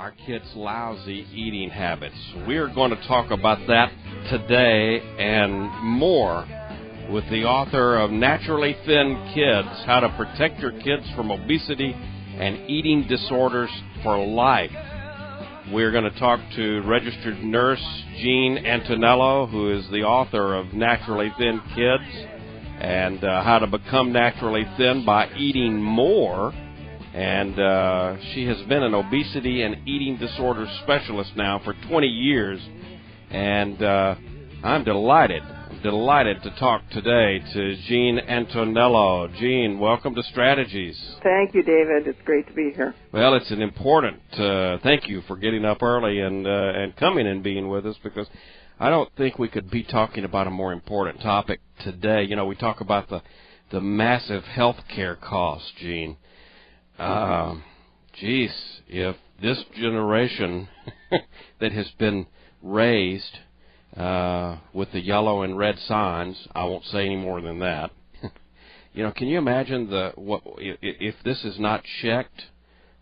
our kids' lousy eating habits. We're going to talk about that today and more with the author of Naturally Thin Kids, How to Protect Your Kids from Obesity and Eating Disorders for Life. We're going to talk to registered nurse Jean Antonello, who is the author of Naturally Thin Kids and how to become naturally thin by eating more. And she has been an obesity and eating disorders specialist now for 20 years. And I'm delighted to talk today to Jean Antonello. Jean, welcome to Strategies. Thank you, David. It's great to be here. Well, it's an important thank you for getting up early and coming and being with us, because I don't think we could be talking about a more important topic today. You know, we talk about the massive health care costs, Jean. If this generation that has been raised with the yellow and red signs, I won't say any more than that. You know, can you imagine if this is not checked,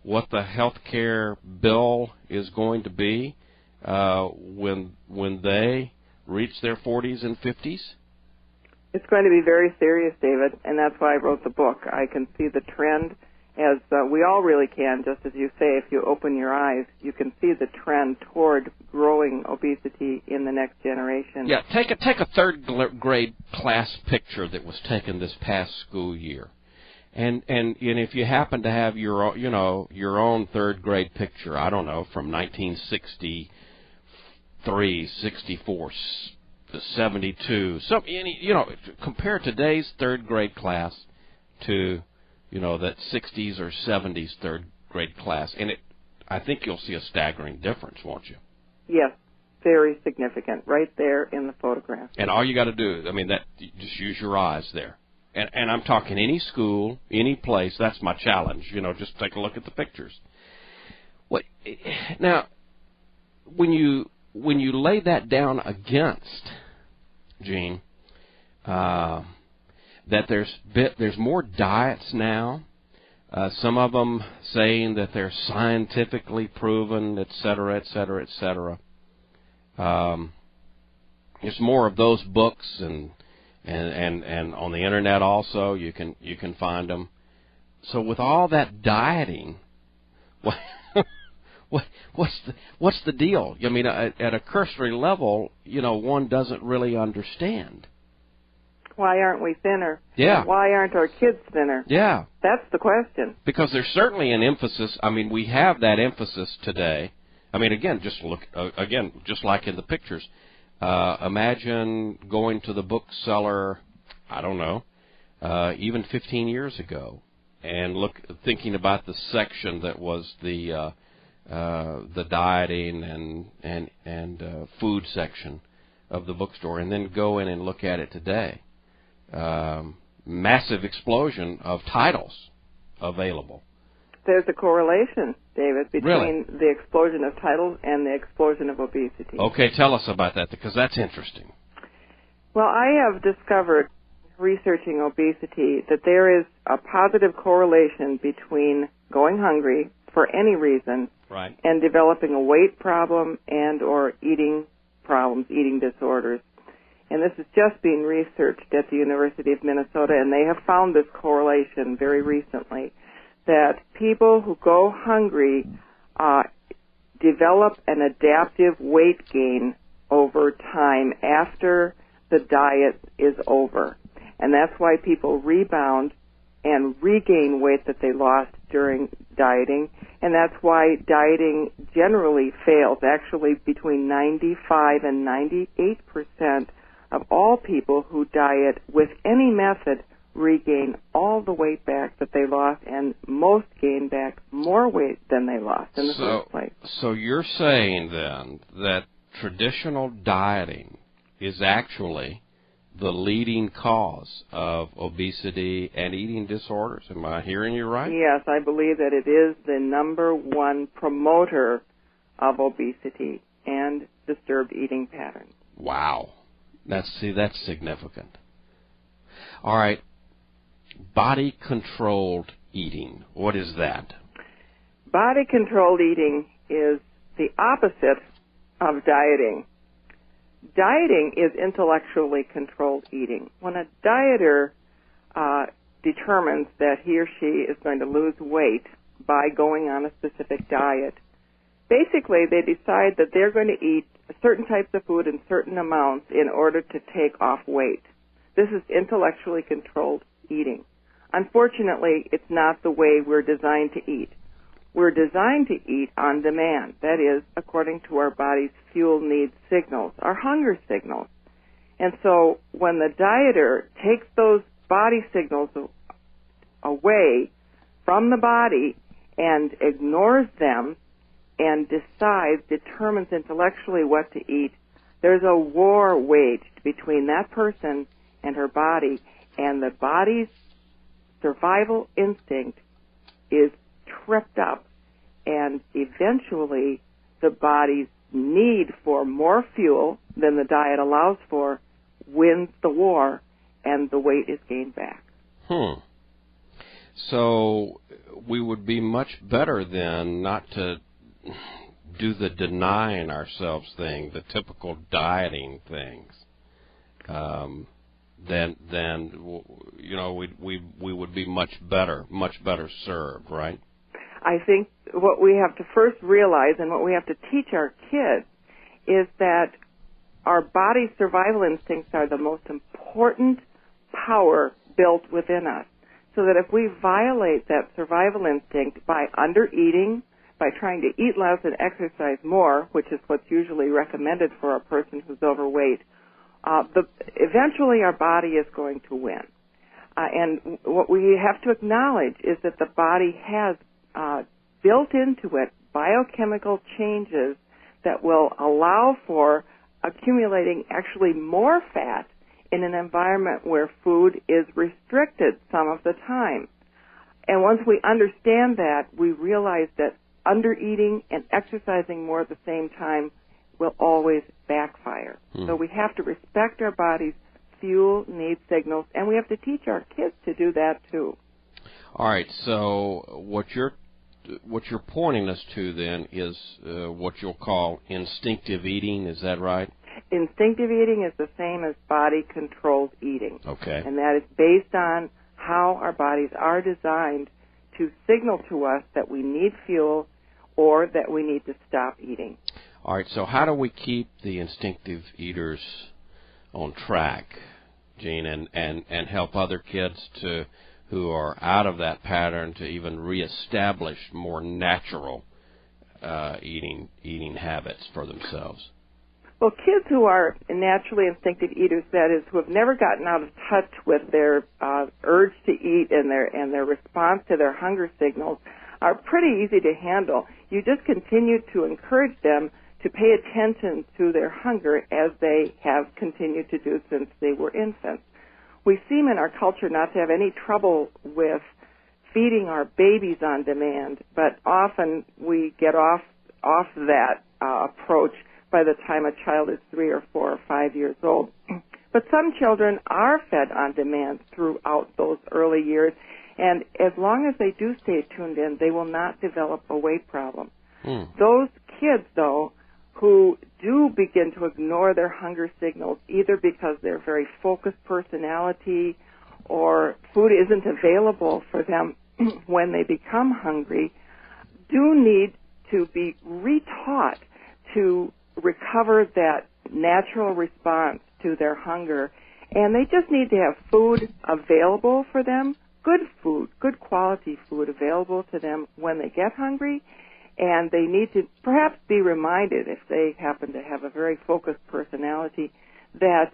what the health care bill is going to be when they reach their 40s and 50s? It's going to be very serious, David, and that's why I wrote the book. I can see the trend, as we all really can, just as you say, if you open your eyes, you can see the trend toward growing obesity in the next generation. Yeah, take a third grade class picture that was taken this past school year. And if you happen to have your own third grade picture, I don't know, from 1963, 64, 72, compare today's third grade class to that 60s or 70s third grade class, and I think you'll see a staggering difference, won't you? Yes, very significant, right there in the photograph. And all you got to do, just use your eyes there. And I'm talking any school, any place. That's my challenge. Just take a look at the pictures. Now, when you lay that down against, Jean, that there's more diets now, some of them saying that they're scientifically proven, et cetera, et cetera, et cetera. There's more of those books, and on the internet also you can find them. So with all that dieting, what's the deal? I mean, at a cursory level, one doesn't really understand. Why aren't we thinner? Yeah. Why aren't our kids thinner? Yeah. That's the question. Because there's certainly an emphasis. I mean, we have that emphasis today. I mean, again, just like in the pictures. Imagine going to the bookseller, I don't know, even 15 years ago, and thinking about the section that was the dieting and food section of the bookstore, and then go in and look at it today. Massive explosion of titles available. There's a correlation, David, between Really? the explosion of titles and the explosion of obesity. Okay, tell us about that, because that's interesting. Well, I have discovered, researching obesity, that there is a positive correlation between going hungry for any reason, right, and developing a weight problem and or eating problems, eating disorders. And this is just being researched at the University of Minnesota, and they have found this correlation very recently, that people who go hungry develop an adaptive weight gain over time after the diet is over. And that's why people rebound and regain weight that they lost during dieting, and that's why dieting generally fails. Actually, between 95 and 98% of all people who diet with any method regain all the weight back that they lost, and most gain back more weight than they lost in the first place. So you're saying then that traditional dieting is actually the leading cause of obesity and eating disorders. Am I hearing you right? Yes, I believe that it is the number one promoter of obesity and disturbed eating patterns. Wow. That's significant. All right. Body-controlled eating. What is that? Body-controlled eating is the opposite of dieting. Dieting is intellectually controlled eating. When a dieter determines that he or she is going to lose weight by going on a specific diet, basically they decide that they're going to eat certain types of food in certain amounts in order to take off weight. This is intellectually controlled eating. Unfortunately, it's not the way we're designed to eat. We're designed to eat on demand. That is, according to our body's fuel needs signals, our hunger signals. And so when the dieter takes those body signals away from the body and ignores them and determines intellectually what to eat, there's a war waged between that person and her body, and the body's survival instinct is tripped up, and eventually the body's need for more fuel than the diet allows for wins the war, and the weight is gained back. So we would be much better then not to do the denying ourselves thing, the typical dieting things. Then you know, we would be much better served, right? I think what we have to first realize and what we have to teach our kids is that our body's survival instincts are the most important power built within us. So that if we violate that survival instinct by undereating, by trying to eat less and exercise more, which is what's usually recommended for a person who's overweight, eventually our body is going to win. And what we have to acknowledge is that the body has built into it biochemical changes that will allow for accumulating actually more fat in an environment where food is restricted some of the time. And once we understand that, we realize that undereating and exercising more at the same time will always backfire. So we have to respect our body's fuel need signals, and we have to teach our kids to do that too. All right, so what you're pointing us to then is what you'll call instinctive eating, is that right? Instinctive eating is the same as body-controlled eating. Okay. And that is based on how our bodies are designed to signal to us that we need fuel or that we need to stop eating. All right, so how do we keep the instinctive eaters on track, Jean, and help other kids who are out of that pattern to even reestablish more natural eating habits for themselves? Well, kids who are naturally instinctive eaters, that is, who have never gotten out of touch with their urge to eat and their response to their hunger signals, are pretty easy to handle. You just continue to encourage them to pay attention to their hunger as they have continued to do since they were infants. We seem in our culture not to have any trouble with feeding our babies on demand, but often we get off that approach by the time a child is 3 or 4 or 5 years old. But some children are fed on demand throughout those early years, and as long as they do stay tuned in, they will not develop a weight problem. Those kids, though, who do begin to ignore their hunger signals, either because they're very focused personality or food isn't available for them when they become hungry, do need to be retaught to recover that natural response to their hunger. And they just need to have food available for them, good food, good quality food available to them when they get hungry. And they need to perhaps be reminded, if they happen to have a very focused personality, that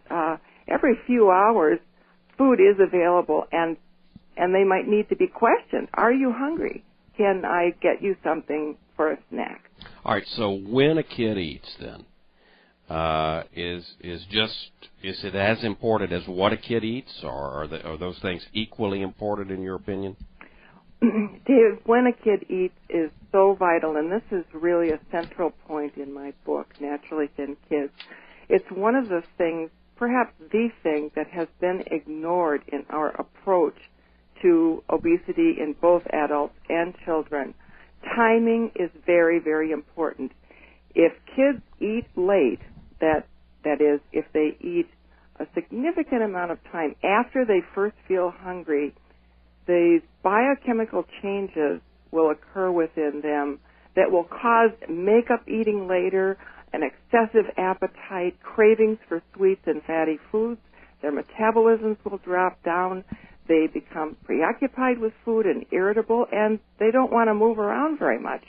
every few hours food is available, and they might need to be questioned. Are you hungry? Can I get you something for a snack? All right, so when a kid eats then, is it as important as what a kid eats, or are those things equally important in your opinion? Dave, when a kid eats is so vital, and this is really a central point in my book, Naturally Thin Kids. It's one of the things, perhaps the thing, that has been ignored in our approach to obesity in both adults and children. timing is very, very important. If kids eat late, that is, if they eat a significant amount of time after they first feel hungry, the biochemical changes will occur within them that will cause makeup eating later, an excessive appetite, cravings for sweets and fatty foods. Their metabolisms will drop down. They become preoccupied with food and irritable, and they don't want to move around very much.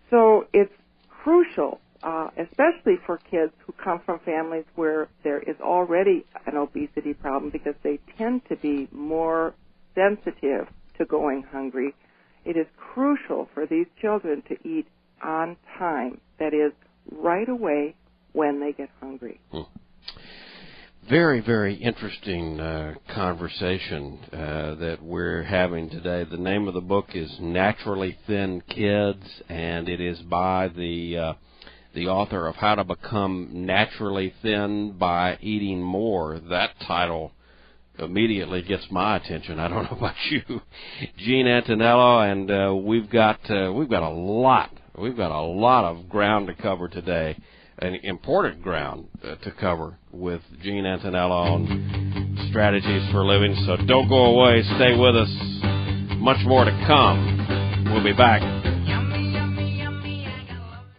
So it's crucial, especially for kids who come from families where there is already an obesity problem, because they tend to be more sensitive to going hungry. It is crucial for these children to eat on time, that is, right away when they get hungry. Very, very interesting conversation that we're having today. The name of the book is Naturally Thin Kids, and it is by the author of How to Become Naturally Thin by Eating More. That title immediately gets my attention. I don't know about you, Gene Antonello, and we've got a lot of ground to cover today, an important ground to cover with Gene Antonello on strategies for living. So don't go away. Stay with us. Much more to come. We'll be back